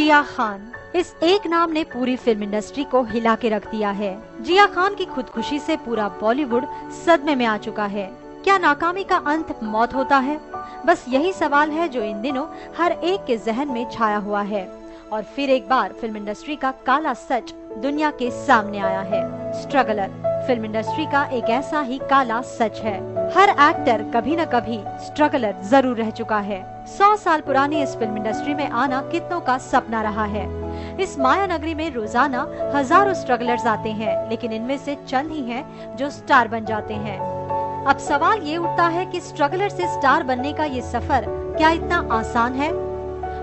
जिया खान, इस एक नाम ने पूरी फिल्म इंडस्ट्री को हिला के रख दिया है। जिया खान की खुदकुशी से पूरा बॉलीवुड सदमे में आ चुका है। क्या नाकामी का अंत मौत होता है? बस यही सवाल है जो इन दिनों हर एक के जहन में छाया हुआ है। और फिर एक बार फिल्म इंडस्ट्री का काला सच दुनिया के सामने आया है। स्ट्रगलर फिल्म इंडस्ट्री का एक ऐसा ही काला सच है। हर एक्टर कभी न कभी स्ट्रगलर जरूर रह चुका है। 100 साल पुरानी इस फिल्म इंडस्ट्री में आना कितनों का सपना रहा है। इस माया नगरी में रोजाना हजारों स्ट्रगलर्स आते हैं, लेकिन इनमें से चंद ही हैं जो स्टार बन जाते हैं। अब सवाल ये उठता है कि स्ट्रगलर से स्टार बनने का ये सफर क्या इतना आसान है?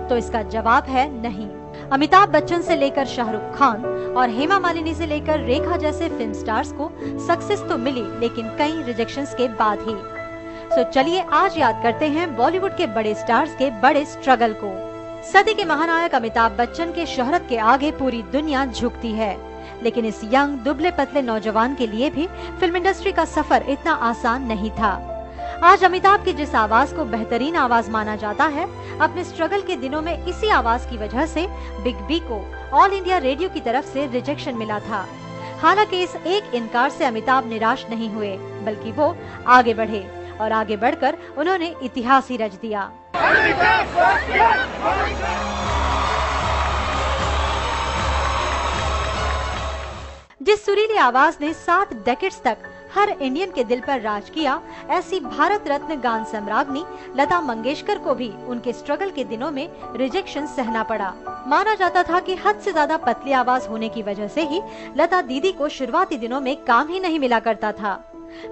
तो इसका जवाब है नहीं। अमिताभ बच्चन से लेकर शाहरुख खान और हेमा मालिनी से लेकर रेखा जैसे फिल्म स्टार्स को सक्सेस तो मिली, लेकिन कई रिजेक्शंस के बाद ही। सो चलिए आज याद करते हैं बॉलीवुड के बड़े स्टार्स के बड़े स्ट्रगल को। सदी के महानायक अमिताभ बच्चन के शोहरत के आगे पूरी दुनिया झुकती है, लेकिन इस यंग दुबले पतले नौजवान के लिए भी फिल्म इंडस्ट्री का सफर इतना आसान नहीं था। आज अमिताभ की जिस आवाज को बेहतरीन आवाज माना जाता है, अपने स्ट्रगल के दिनों में इसी आवाज की वजह से बिग बी को ऑल इंडिया रेडियो की तरफ से रिजेक्शन मिला था। हालांकि इस एक इनकार से अमिताभ निराश नहीं हुए, बल्कि वो आगे बढ़े और आगे बढ़कर उन्होंने इतिहास ही रच दिया। जिस सुरीली आवाज ने 7 डेकेड्स तक हर इंडियन के दिल पर राज किया, ऐसी भारत रत्न गान सम्राज्ञी लता मंगेशकर को भी उनके स्ट्रगल के दिनों में रिजेक्शन सहना पड़ा। माना जाता था कि हद से ज्यादा पतली आवाज होने की वजह से ही लता दीदी को शुरुआती दिनों में काम ही नहीं मिला करता था।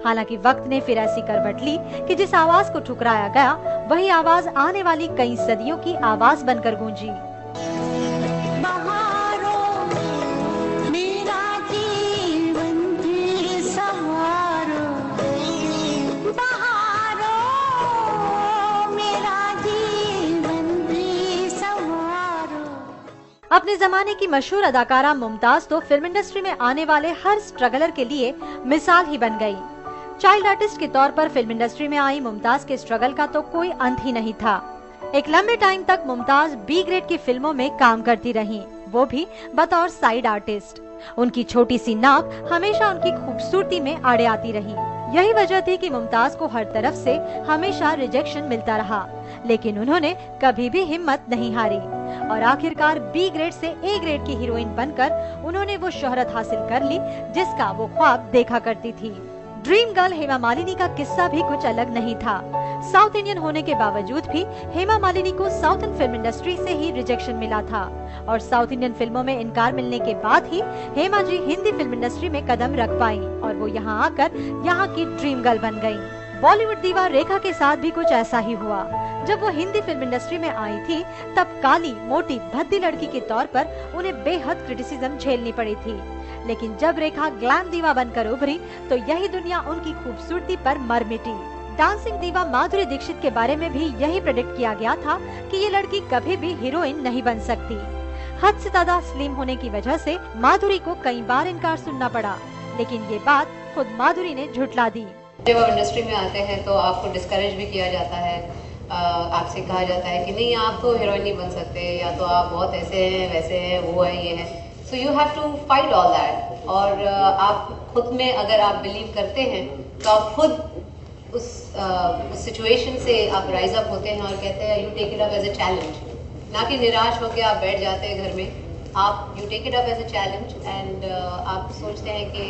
हालांकि वक्त ने फिर ऐसी करवट ली कि जिस आवाज को ठुकराया गया, वही आवाज आने वाली कई सदियों की आवाज बनकर गूंजी। अपने जमाने की मशहूर अदाकारा मुमताज तो फिल्म इंडस्ट्री में आने वाले हर स्ट्रगलर के लिए मिसाल ही बन गई। चाइल्ड आर्टिस्ट के तौर पर फिल्म इंडस्ट्री में आई मुमताज के स्ट्रगल का तो कोई अंत ही नहीं था। एक लंबे टाइम तक मुमताज बी ग्रेड की फिल्मों में काम करती रहीं, वो भी बतौर साइड आर्टिस्ट। उनकी छोटी सी नाक हमेशा उनकी खूबसूरती में आड़े आती रही। यही वजह थी कि मुमताज को हर तरफ से हमेशा रिजेक्शन मिलता रहा, लेकिन उन्होंने कभी भी हिम्मत नहीं हारी और आखिरकार बी ग्रेड से ए ग्रेड की हीरोइन बनकर उन्होंने वो शोहरत हासिल कर ली जिसका वो ख्वाब देखा करती थी। ड्रीम गर्ल हेमा मालिनी का किस्सा भी कुछ अलग नहीं था। साउथ इंडियन होने के बावजूद भी हेमा मालिनी को साउथर्न फिल्म इंडस्ट्री से ही रिजेक्शन मिला था और साउथ इंडियन फिल्मों में इनकार मिलने के बाद ही हेमा जी हिंदी फिल्म इंडस्ट्री में कदम रख पाई और वो यहाँ आकर यहाँ की ड्रीम गर्ल बन गयी। बॉलीवुड दीवा रेखा के साथ भी कुछ ऐसा ही हुआ। जब वो हिंदी फिल्म इंडस्ट्री में आई थी, तब काली मोटी भद्दी लड़की के तौर पर उन्हें बेहद क्रिटिसिज्म झेलनी पड़ी थी, लेकिन जब रेखा ग्लैम दीवा बनकर उभरी तो यही दुनिया उनकी खूबसूरती पर मर मिटी। डांसिंग दीवा माधुरी दीक्षित के बारे में भी यही प्रेडिक्ट किया गया था कि ये लड़की कभी भी हीरोइन नहीं बन सकती। हद से ज्यादा स्लिम होने की वजह से माधुरी को कई बार इनकार सुनना पड़ा, लेकिन ये बात खुद माधुरी ने झुठला दी। जब आप इंडस्ट्री में आते हैं तो आपको डिस्करेज भी किया जाता है, आपसे कहा जाता है कि नहीं आप तो हीरोइन नहीं बन सकते, या तो आप बहुत ऐसे हैं वैसे हैं वो है ये है। So you have to fight all that. और आप खुद में अगर आप बिलीव करते हैं तो आप खुद उस सिचुएशन से आप राइज अप होते हैं और कहते हैं you take it up as a challenge, ना कि निराश होकर आप बैठ जाते हैं घर में। आप you take it up as a challenge and आप सोचते हैं कि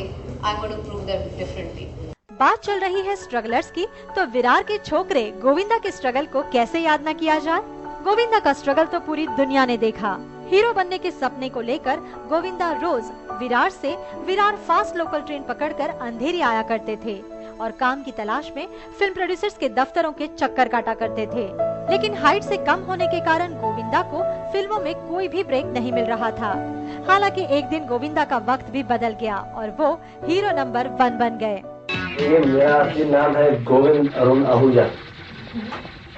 I want to prove that differently. बात चल रही है स्ट्रगलर्स की, तो विरार के छोकरे गोविंदा के स्ट्रगल को कैसे याद न किया जाए। गोविंदा का स्ट्रगल तो पूरी दुनिया ने देखा। हीरो बनने के सपने को लेकर गोविंदा रोज विरार फास्ट लोकल ट्रेन पकड़कर अंधेरी आया करते थे और काम की तलाश में फिल्म प्रोड्यूसर्स के दफ्तरों के चक्कर काटा करते थे। लेकिन हाइट से कम होने के कारण गोविंदा को फिल्मों में कोई भी ब्रेक नहीं मिल रहा था। हालांकि एक दिन गोविंदा का वक्त भी बदल गया और वो हीरो नंबर 1 बन गए। मेरा असली नाम है गोविंद अरुण आहूजा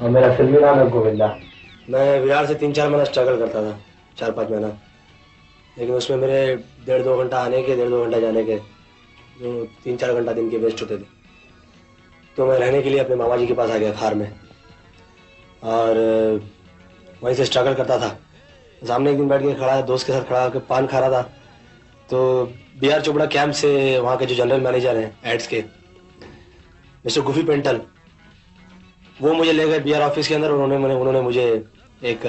और मेरा फिल्मी नाम है गोविंदा। मैं बिहार से 3-4 महीना स्ट्रगल करता था, 4-5 महीना, लेकिन उसमें मेरे 1.5-2 घंटा आने के 1.5-2 घंटा जाने के जो 3-4 घंटा दिन के वेस्ट होते थे। तो मैं रहने के लिए अपने मामा जी के पास आ गया खार में और वहीं से स्ट्रगल करता था। सामने एक दिन बैठ के खड़ा, दोस्त के साथ खड़ा होकर पान खा रहा था, तो BR चोपड़ा कैंप से वहाँ के जो जनरल मैनेजर हैं एड्स के, मिस्टर गुफी पेंटल, वो मुझे ले गए BR ऑफिस के अंदर। उन्होंने मुझे एक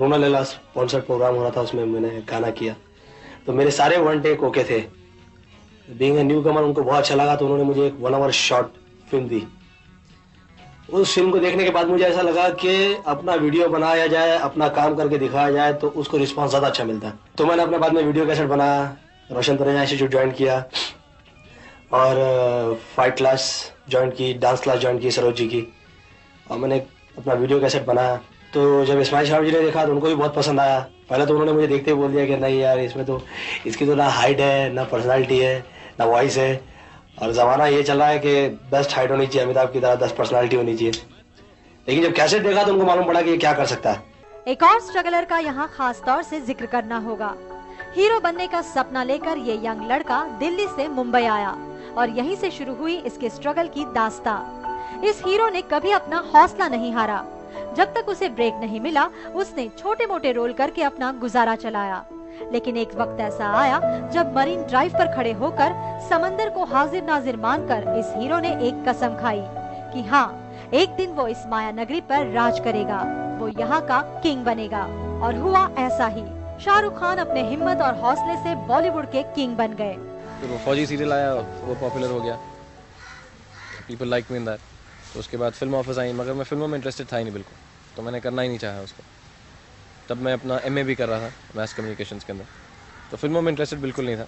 रोना लैला स्पॉन्सर्ड प्रोग्राम हो रहा था, उसमें मैंने गाना किया। तो मेरे सारे 1 टेक ओके थे। बीइंग ए न्यू कमर उनको बहुत अच्छा लगा, तो उन्होंने मुझे एक 1 आवर शॉर्ट फिल्म दी। उस फिल्म को देखने के बाद मुझे ऐसा लगा कि अपना वीडियो बनाया जाए, अपना काम करके दिखाया जाए, तो उसको रिस्पॉन्स ज़्यादा अच्छा मिलता है। तो मैंने अपने बाद में वीडियो कैसेट बनाया, रोशन तनेजा इंस्टीट्यूट ज्वाइन किया और फाइट क्लास ज्वाइन की, डांस क्लास ज्वाइन की सरोज जी की, और मैंने अपना वीडियो कैसेट बनाया। तो जब इस्माइल शाह जी ने देखा तो उनको भी बहुत पसंद आया। पहले तो उन्होंने मुझे देखते ही बोल दिया कि नहीं यार, इसमें तो इसकी तो ना हाइट है, ना पर्सनालिटी है, ना वॉइस है, और ज़माना ये चल रहा है कि बेस्ट हाइट होनी चाहिए, अमिताभ की तरह 10 पर्सनालिटी होनी चाहिए। लेकिन जब कैसेट देखा तो उनको मालूम पड़ा कि ये क्या कर सकता है। एक और स्ट्रगलर का यहाँ खास तौर से जिक्र करना होगा। हीरो बनने का सपना लेकर ये यंग लड़का दिल्ली से मुंबई आया और यहीं से शुरू हुई इसके स्ट्रगल की दास्तां। इस हीरो ने कभी अपना हौसला नहीं हारा। जब तक उसे ब्रेक नहीं मिला, उसने छोटे मोटे रोल करके अपना गुजारा चलाया। लेकिन एक वक्त ऐसा आया जब मरीन ड्राइव पर खड़े होकर समंदर को हाजिर नाजिर मानकर इस हीरो ने एक कसम खाई कि हाँ, एक दिन वो इस माया नगरी पर राज करेगा, वो यहाँ का किंग बनेगा। और हुआ ऐसा ही। शाहरुख खान अपने हिम्मत और हौसले से बॉलीवुड के किंग बन गए। तो वो फौजी सीरियल आया, वो पॉपुलर हो गया, people like me in that. तो उसके बाद फिल्म ऑफर्स आई, मगर मैं फिल्मों में इंटरेस्टेड था ही नहीं बिल्कुल, तो मैंने करना ही नहीं चाहा उसको। तब मैं अपना MA भी कर रहा था मैस कम्युनिकेशंस के अंदर, तो फिल्मों में इंटरेस्टेड बिल्कुल नहीं था।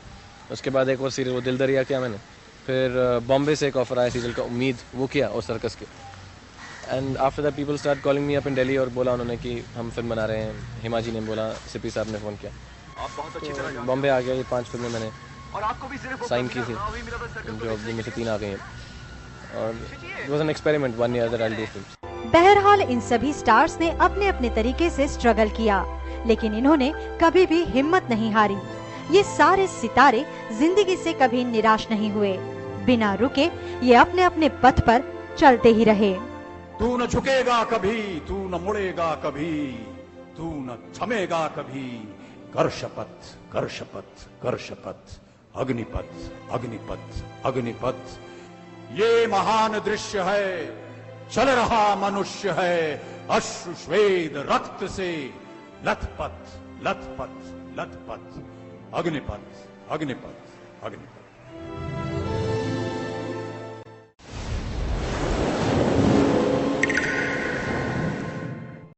उसके बाद एक और सीरियल वो दिल दरिया किया मैंने, फिर बॉम्बे से एक ऑफर आया सीरियल का उम्मीद, वो किया, और सर्कस के। And after that people start calling me up in Delhi, और बोला उन्होंने कि हम फिल्म बना रहे हैं। हिमा जी ने बोला, सिपी साहब ने फ़ोन किया, तो बॉम्बे आ गया। ये 5 फिल्में मैंने साइन की थी, जो जिनमें से 3 आ गई हैं, और it was an experiment 1 year that I will do films. बहरहाल इन सभी स्टार्स ने अपने अपने तरीके से स्ट्रगल किया, लेकिन इन्होंने कभी भी हिम्मत नहीं हारी। ये सारे सितारे जिंदगी से कभी निराश नहीं हुए। बिना रुके ये अपने अपने पथ पर चलते ही रहे। तू न झुकेगा कभी, तू न मुड़ेगा कभी, तू न थमेगा कभी। कर शपथ, कर शपथ, कर शपथ। अग्निपथ, अग्निपथ, अग्निपथ। ये महान दृश्य है, चल रहा मनुष्य है, अश्रु श्वेद रक्त से लथपथ, लथपथ, लथपथ। अग्निपथ, अग्निपथ, अग्निपथ।